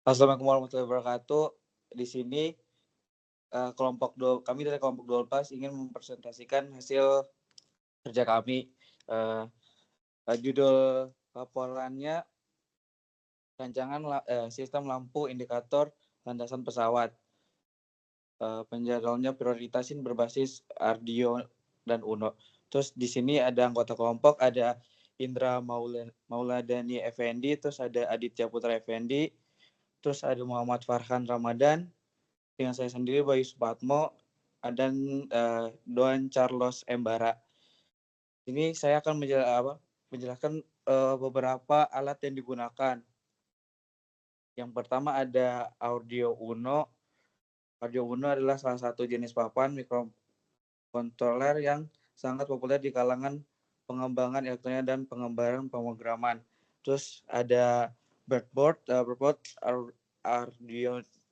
Assalamualaikum warahmatullahi wabarakatuh. Di sini kami dari kelompok 12 ingin mempresentasikan hasil kerja kami. Judul laporannya rancangan sistem lampu indikator landasan pesawat. Penjadwalannya prioritasin berbasis Ardio dan Uno. Terus di sini ada anggota kelompok, ada Indra Mauladani Effendi, terus ada Aditya Putra Effendi, terus ada Muhammad Farhan Ramadan, dengan saya sendiri Bayu Supatmo, dan Doan Carlos Embara. Ini saya akan menjelaskan beberapa alat yang digunakan. Yang pertama ada Audio Uno. Audio Uno adalah salah satu jenis papan mikrokontroler yang sangat populer di kalangan pengembangan elektronik dan pengembaraan pemrograman. Terus ada breadboard. Breadboard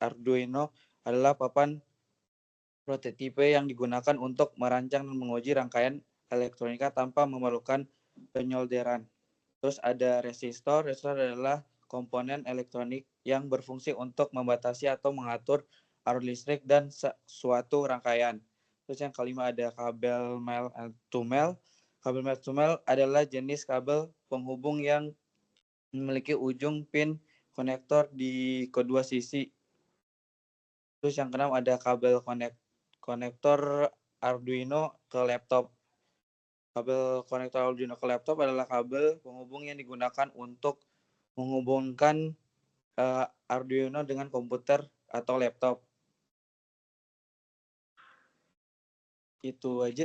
Arduino adalah papan prototipe yang digunakan untuk merancang dan menguji rangkaian elektronika tanpa memerlukan penyolderan. Terus ada resistor. Resistor adalah komponen elektronik yang berfungsi untuk membatasi atau mengatur arus listrik dan suatu rangkaian. Terus yang kelima ada kabel male to male. Kabel male to male adalah jenis kabel penghubung yang memiliki ujung pin konektor di kedua sisi. Terus yang keenam ada kabel konektor Arduino ke laptop. Kabel konektor Arduino ke laptop adalah kabel penghubung yang digunakan untuk menghubungkan Arduino dengan komputer atau laptop. Itu aja.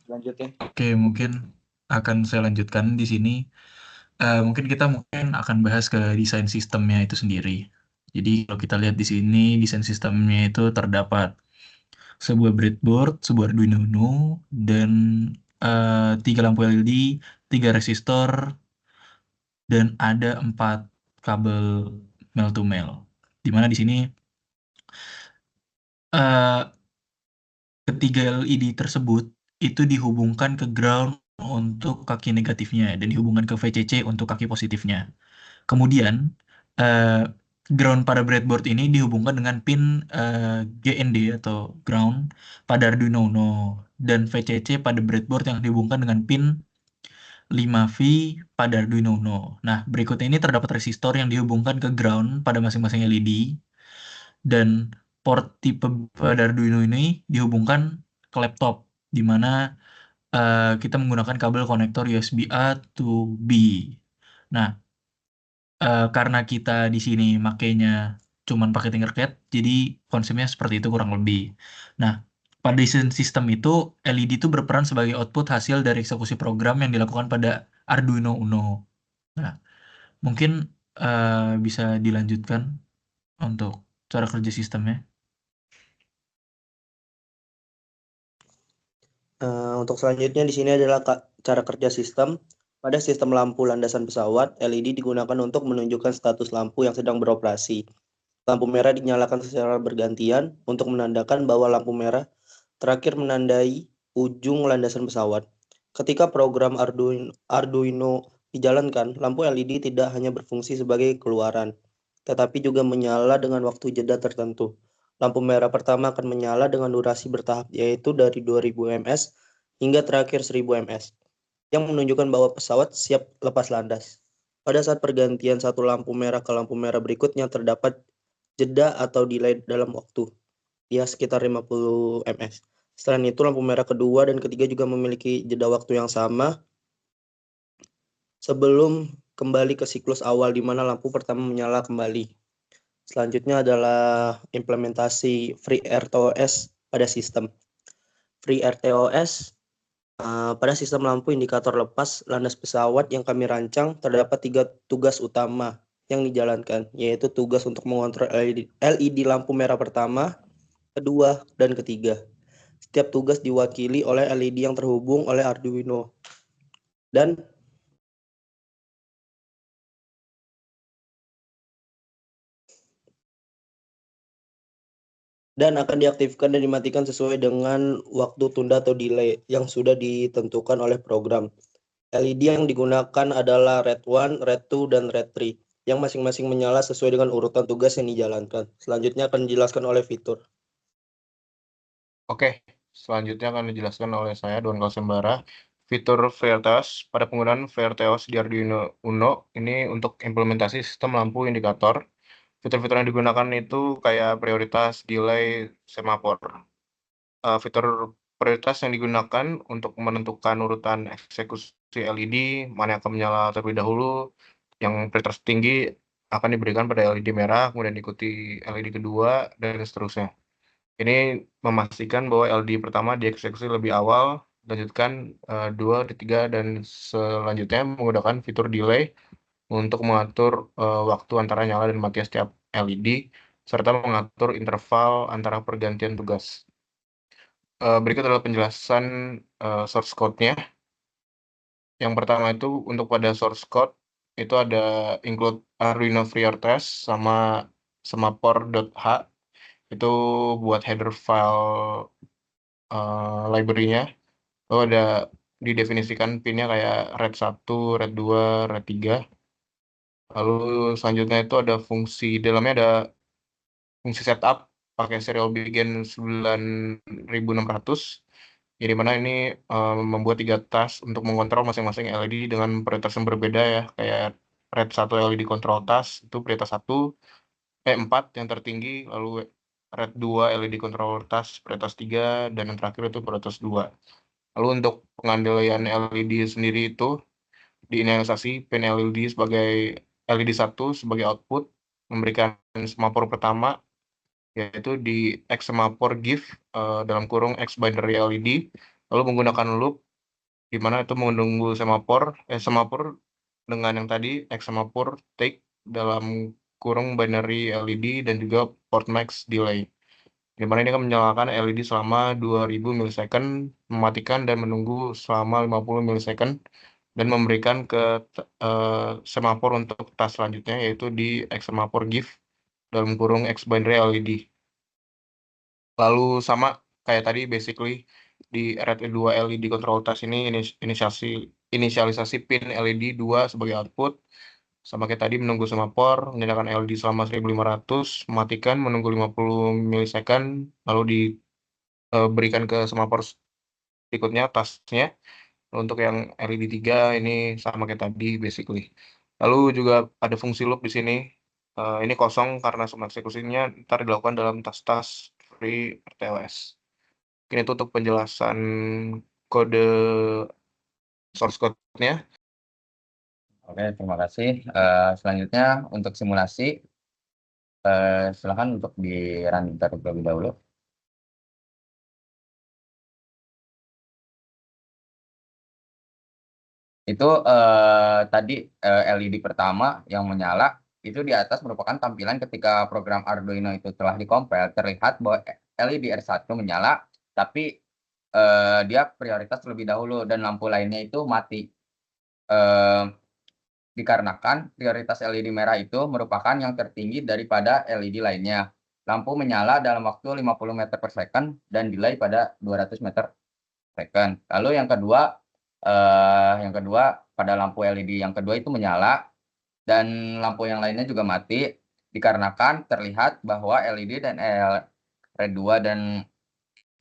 Lanjutnya. Oke, mungkin akan saya lanjutkan di sini. Mungkin kita akan bahas ke desain sistemnya itu sendiri. Jadi kalau kita lihat di sini, desain sistemnya itu terdapat sebuah breadboard, sebuah Arduino Uno, dan 3 lampu LED, 3 resistor, dan ada 4 kabel male to male. Dimana di sini ketiga LED tersebut itu dihubungkan ke ground untuk kaki negatifnya dan dihubungkan ke VCC untuk kaki positifnya. Kemudian ground pada breadboard ini dihubungkan dengan pin GND atau ground pada Arduino Uno dan VCC pada breadboard yang dihubungkan dengan pin 5V pada Arduino Uno. Nah, berikutnya ini terdapat resistor yang dihubungkan ke ground pada masing-masing LED dan port tipe pada Arduino ini dihubungkan ke laptop di mana kita menggunakan kabel konektor USB A to B. Nah, karena kita di sini makainya cuman pakai Tinkercad, jadi konsepnya seperti itu kurang lebih. Nah, pada desain sistem itu LED itu berperan sebagai output hasil dari eksekusi program yang dilakukan pada Arduino Uno. Nah, mungkin bisa dilanjutkan untuk cara kerja sistemnya. Untuk selanjutnya di sini adalah cara kerja sistem. Pada sistem lampu landasan pesawat, LED digunakan untuk menunjukkan status lampu yang sedang beroperasi. Lampu merah dinyalakan secara bergantian untuk menandakan bahwa lampu merah terakhir menandai ujung landasan pesawat. Ketika program Arduino dijalankan, lampu LED tidak hanya berfungsi sebagai keluaran, tetapi juga menyala dengan waktu jeda tertentu. Lampu merah pertama akan menyala dengan durasi bertahap, yaitu dari 2000 ms hingga terakhir 1000 ms, yang menunjukkan bahwa pesawat siap lepas landas. Pada saat pergantian satu lampu merah ke lampu merah berikutnya, terdapat jeda atau delay dalam waktu, ya sekitar 50 ms. Selain itu, lampu merah kedua dan ketiga juga memiliki jeda waktu yang sama sebelum kembali ke siklus awal di mana lampu pertama menyala kembali. Selanjutnya adalah implementasi FreeRTOS pada sistem. FreeRTOS pada sistem lampu indikator lepas landas pesawat yang kami rancang, terdapat 3 tugas utama yang dijalankan, yaitu tugas untuk mengontrol LED lampu merah pertama, kedua, dan ketiga. Setiap tugas diwakili oleh LED yang terhubung oleh Arduino dan akan diaktifkan dan dimatikan sesuai dengan waktu tunda atau delay yang sudah ditentukan oleh program. LED yang digunakan adalah Red 1, Red 2, dan Red 3. yang masing-masing menyala sesuai dengan urutan tugas yang dijalankan. Selanjutnya akan dijelaskan oleh Fitur. Oke, selanjutnya akan dijelaskan oleh saya, Don Kalsembara. Fitur FreeRTOS. Pada penggunaan FreeRTOS di Arduino Uno, ini untuk implementasi sistem lampu indikator. Fitur-fitur yang digunakan itu kayak prioritas, delay, semafor. Fitur prioritas yang digunakan untuk menentukan urutan eksekusi LED, mana yang akan menyala terlebih dahulu, yang prioritas tinggi akan diberikan pada LED merah, kemudian diikuti LED kedua, dan seterusnya. Ini memastikan bahwa LED pertama dieksekusi lebih awal, dilanjutkan 2, 3, dan selanjutnya menggunakan fitur delay untuk mengatur waktu antara nyala dan mati setiap LED, serta mengatur interval antara pergantian tugas. Berikut adalah penjelasan source code-nya. Yang pertama itu untuk pada source code, itu ada include Arduino FreeRTOS sama semapor.h. Itu buat header file library-nya. Lalu ada didefinisikan pinnya kayak RAID 1, RAID 2, RAID 3. Lalu selanjutnya itu ada fungsi, dalamnya ada fungsi setup pakai serial begin 9600. Jadi mana ini membuat 3 task untuk mengontrol masing-masing LED dengan prioritas yang berbeda ya. Kayak RAID 1 LED control task itu prioritas 4 yang tertinggi, lalu RAID 2 LED control task prioritas 3, dan yang terakhir itu prioritas 2. Lalu untuk pengandaian LED sendiri itu diinisialisasi pin LED sebagai LED 1 sebagai output, memberikan semapor pertama yaitu di X semapor GIF dalam kurung X binary LED, lalu menggunakan loop di mana itu menunggu semapor dengan yang tadi X semapor take dalam kurung binary LED dan juga port max delay. Di mana ini akan menyalakan LED selama 2000 milisecond, mematikan dan menunggu selama 50 milisecond, dan memberikan ke semapor untuk task selanjutnya yaitu di X semapor GIF dalam kurung X binary LED. Lalu sama kayak tadi basically di RAID 2 LED control task ini inisialisasi pin LED 2 sebagai output. Sama kayak tadi menunggu semapor, menyalakan LED selama 1500, mematikan, menunggu 50 milisecond, lalu diberikan ke semapor berikutnya tasknya. Untuk yang LED 3 ini sama kayak tadi basically. Lalu juga ada fungsi loop di sini. Ini kosong karena semua eksekusinya ntar dilakukan dalam tas-tas FreeRTOS. Mungkin itu untuk penjelasan kode source code-nya. Oke, terima kasih. Selanjutnya untuk simulasi, silakan untuk di-run terlebih dahulu. Itu tadi LED pertama yang menyala, itu di atas merupakan tampilan ketika program Arduino itu telah dikompil, terlihat bahwa LED R1 menyala, tapi dia prioritas terlebih dahulu dan lampu lainnya itu mati. Dikarenakan prioritas LED merah itu merupakan yang tertinggi daripada LED lainnya. Lampu menyala dalam waktu 50 meter per second dan delay pada 200 meter per second. Lalu yang kedua pada lampu LED yang kedua itu menyala dan lampu yang lainnya juga mati, dikarenakan terlihat bahwa LED dan RAID 2 dan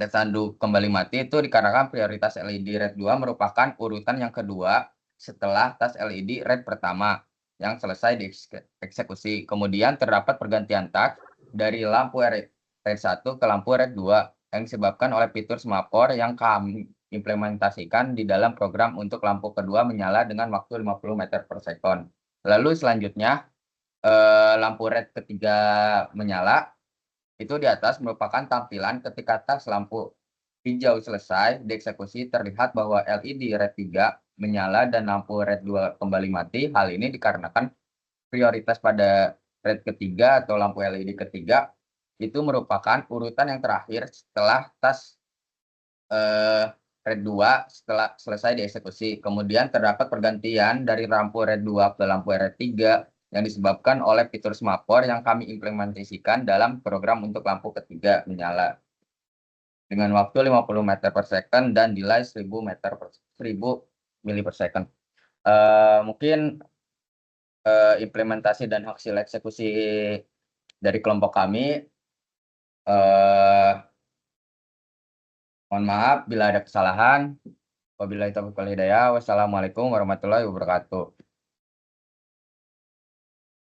sandu kembali mati itu dikarenakan prioritas LED RAID 2 merupakan urutan yang kedua setelah tas LED RAID pertama yang selesai dieksekusi. Kemudian terdapat pergantian task dari lampu RAID 1 ke lampu RAID 2 yang disebabkan oleh fitur semapor yang kami implementasikan di dalam program untuk lampu kedua menyala dengan waktu 50 meter per second. Lalu selanjutnya lampu RAID ketiga menyala. Itu di atas merupakan tampilan ketika tas lampu hijau selesai dieksekusi, terlihat bahwa LED RAID 3 menyala dan lampu RAID 2 kembali mati. Hal ini dikarenakan prioritas pada RAID ketiga atau lampu LED ketiga itu merupakan urutan yang terakhir setelah tas RAID 2 setelah selesai dieksekusi. Kemudian terdapat pergantian dari lampu RAID 2 ke lampu RAID 3 yang disebabkan oleh fitur semapor yang kami implementasikan dalam program untuk lampu ketiga menyala dengan waktu 50 meter per second dan delay 1000 mili per second. Mungkin implementasi dan hasil eksekusi dari kelompok kami. Mohon maaf bila ada kesalahan. Wabillahi taufiq wal hidayah. Wassalamualaikum warahmatullahi wabarakatuh.